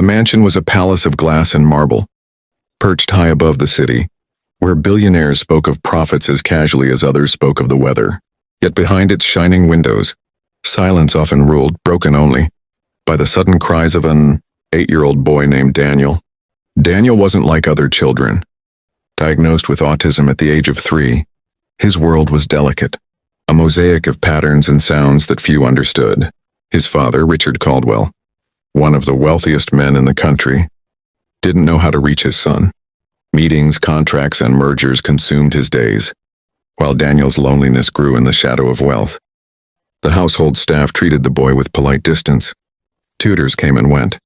mansion was a palace of glass and marble, perched high above the city, where billionaires spoke of profits as casually as others spoke of the weather. Yet behind its shining windows, silence often ruled, broken only by the sudden cries of an 8-year-old boy named Daniel. Daniel wasn't like other children. Diagnosed with autism at the age of 3, his world was delicate, a mosaic of patterns and sounds that few understood. His father, Richard Caldwell, one of the wealthiest men in the country, didn't know how to reach his son. Meetings, contracts, and mergers consumed his days, while Daniel's loneliness grew in the shadow of wealth. The household staff treated the boy with polite distance. Tutors came and went.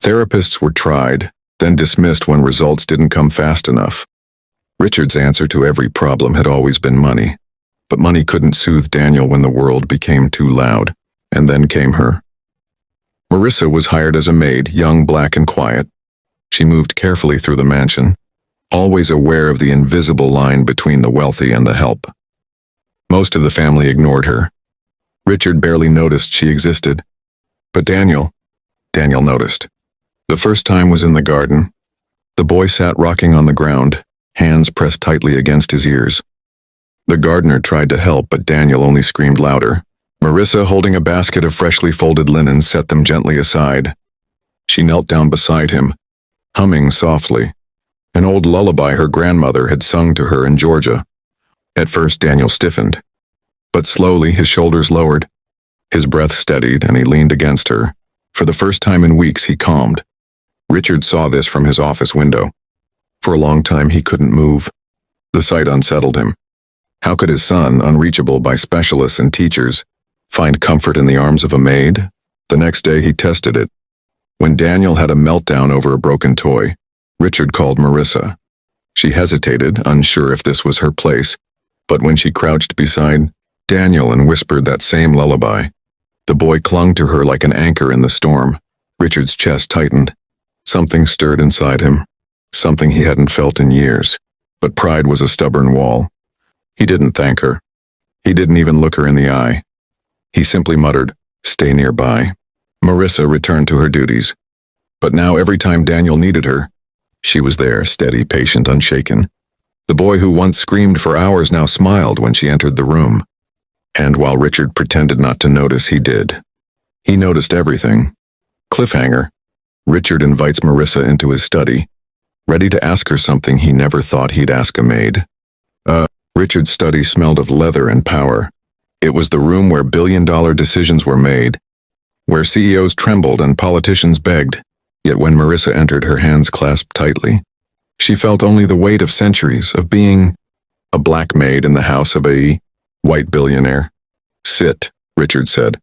Therapists were tried, then dismissed when results didn't come fast enough. Richard's answer to every problem had always been money, but money couldn't soothe Daniel when the world became too loud. And then came her. Marissa was hired as a maid, young, black, and quiet. She moved carefully through the mansion, always aware of the invisible line between the wealthy and the help. Most of the family ignored her. Richard barely noticed she existed. But Daniel noticed. The first time was in the garden. The boy sat rocking on the ground, hands pressed tightly against his ears. The gardener tried to help, but Daniel only screamed louder. Marissa, holding a basket of freshly folded linen, set them gently aside. She knelt down beside him, humming softly, an old lullaby her grandmother had sung to her in Georgia. At first, Daniel stiffened, but slowly his shoulders lowered. His breath steadied, and he leaned against her. For the first time in weeks, he calmed. Richard saw this from his office window. For a long time, he couldn't move. The sight unsettled him. How could his son, unreachable by specialists and teachers, find comfort in the arms of a maid? The next day he tested it. When Daniel had a meltdown over a broken toy, Richard called Marissa. She hesitated, unsure if this was her place, but when she crouched beside Daniel and whispered that same lullaby, the boy clung to her like an anchor in the storm. Richard's chest tightened. Something stirred inside him, something he hadn't felt in years, but pride was a stubborn wall. He didn't thank her. He didn't even look her in the eye. He simply muttered, "Stay nearby." Marissa returned to her duties. But now every time Daniel needed her, she was there, steady, patient, unshaken. The boy who once screamed for hours now smiled when she entered the room. And while Richard pretended not to notice, he did. He noticed everything. Cliffhanger. Richard invites Marissa into his study, ready to ask her something he never thought he'd ask a maid. Richard's study smelled of leather and power. It was the room where billion-dollar decisions were made, where CEOs trembled and politicians begged. Yet when Marissa entered, her hands clasped tightly. She felt only the weight of centuries of being a black maid in the house of a white billionaire. "Sit," Richard said,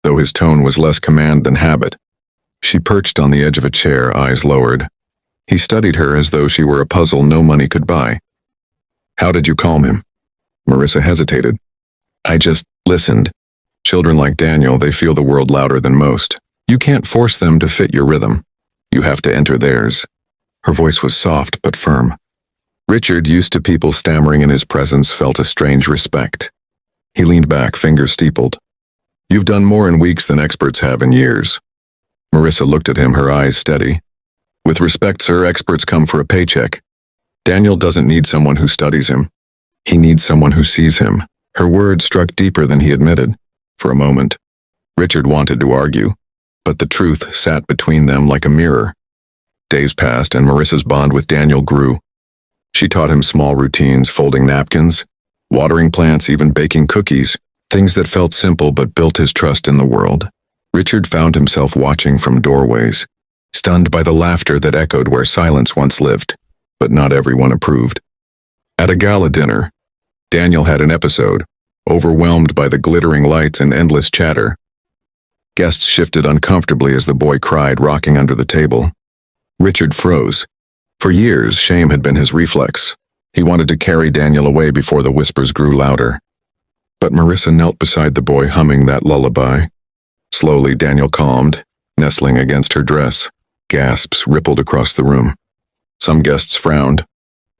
though his tone was less command than habit. She perched on the edge of a chair, eyes lowered. He studied her as though she were a puzzle no money could buy. "How did you calm him?" Marissa hesitated. "I just listened. Children like Daniel, they feel the world louder than most. You can't force them to fit your rhythm. You have to enter theirs." Her voice was soft but firm. Richard, used to people stammering in his presence, felt a strange respect. He leaned back, fingers steepled. "You've done more in weeks than experts have in years." Marissa looked at him, her eyes steady. "With respect, sir, experts come for a paycheck. Daniel doesn't need someone who studies him. He needs someone who sees him." Her words struck deeper than he admitted. For a moment, Richard wanted to argue, but the truth sat between them like a mirror. Days passed, and Marissa's bond with Daniel grew. She taught him small routines, folding napkins, watering plants, even baking cookies, things that felt simple but built his trust in the world. Richard found himself watching from doorways, stunned by the laughter that echoed where silence once lived, but not everyone approved. At a gala dinner, Daniel had an episode, overwhelmed by the glittering lights and endless chatter. Guests shifted uncomfortably as the boy cried, rocking under the table. Richard froze. For years, shame had been his reflex. He wanted to carry Daniel away before the whispers grew louder. But Marissa knelt beside the boy, humming that lullaby. Slowly, Daniel calmed, nestling against her dress. Gasps rippled across the room. Some guests frowned,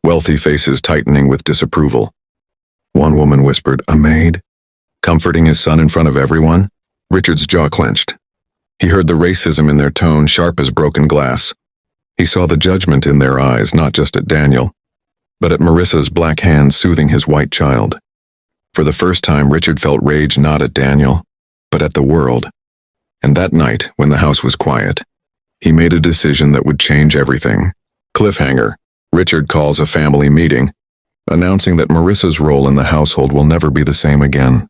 wealthy faces tightening with disapproval. One woman whispered, "A maid?" Comforting his son in front of everyone? Richard's jaw clenched. He heard the racism in their tone, sharp as broken glass. He saw the judgment in their eyes, not just at Daniel, but at Marissa's black hands soothing his white child. For the first time, Richard felt rage not at Daniel, but at the world. And that night, when the house was quiet, he made a decision that would change everything. Cliffhanger. Richard calls a family meeting, announcing that Marissa's role in the household will never be the same again.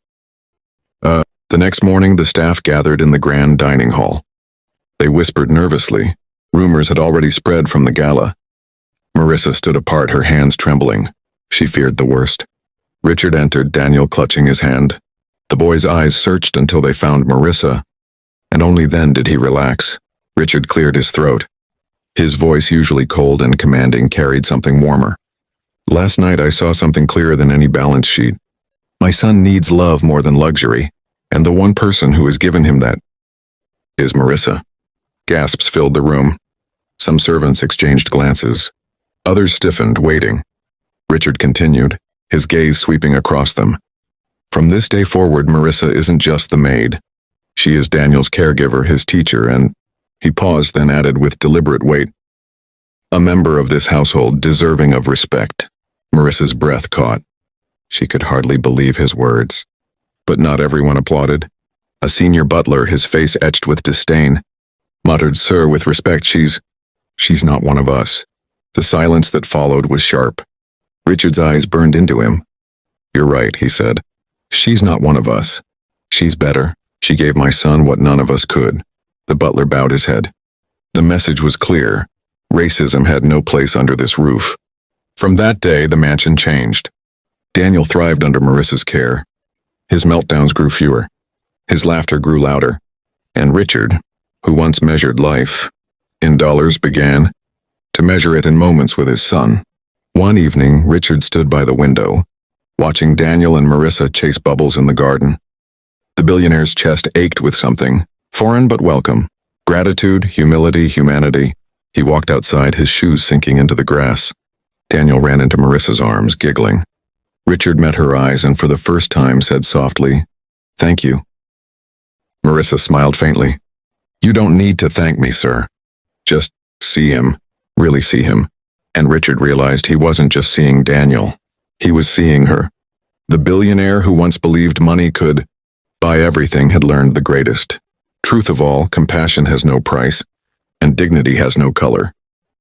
The next morning, the staff gathered in the grand dining hall. They whispered nervously. Rumors had already spread from the gala. Marissa stood apart, her hands trembling. She feared the worst. Richard entered, Daniel clutching his hand. The boy's eyes searched until they found Marissa, and only then did he relax. Richard cleared his throat. His voice, usually cold and commanding, carried something warmer. Last night I saw something clearer than any balance sheet. My son needs love more than luxury, and the one person who has given him that is Marissa. Gasps filled the room. Some servants exchanged glances. Others stiffened, waiting. Richard continued, his gaze sweeping across them. From this day forward, Marissa isn't just the maid. She is Daniel's caregiver, his teacher, and he paused, then added with deliberate weight, a member of this household deserving of respect. Marissa's breath caught. She could hardly believe his words. But not everyone applauded. A senior butler, his face etched with disdain, muttered, "Sir, with respect, she's not one of us." The silence that followed was sharp. Richard's eyes burned into him. "You're right," he said. "She's not one of us. She's better. She gave my son what none of us could." The butler bowed his head. The message was clear. Racism had no place under this roof. From that day, the mansion changed. Daniel thrived under Marissa's care. His meltdowns grew fewer. His laughter grew louder. And Richard, who once measured life in dollars, began to measure it in moments with his son. One evening, Richard stood by the window, watching Daniel and Marissa chase bubbles in the garden. The billionaire's chest ached with something, foreign but welcome. Gratitude, humility, humanity. He walked outside, his shoes sinking into the grass. Daniel ran into Marissa's arms, giggling. Richard met her eyes and for the first time said softly, "Thank you." Marissa smiled faintly. "You don't need to thank me, sir. Just see him, really see him." And Richard realized he wasn't just seeing Daniel. He was seeing her. The billionaire who once believed money could buy everything had learned the greatest. Truth of all, compassion has no price, and dignity has no color.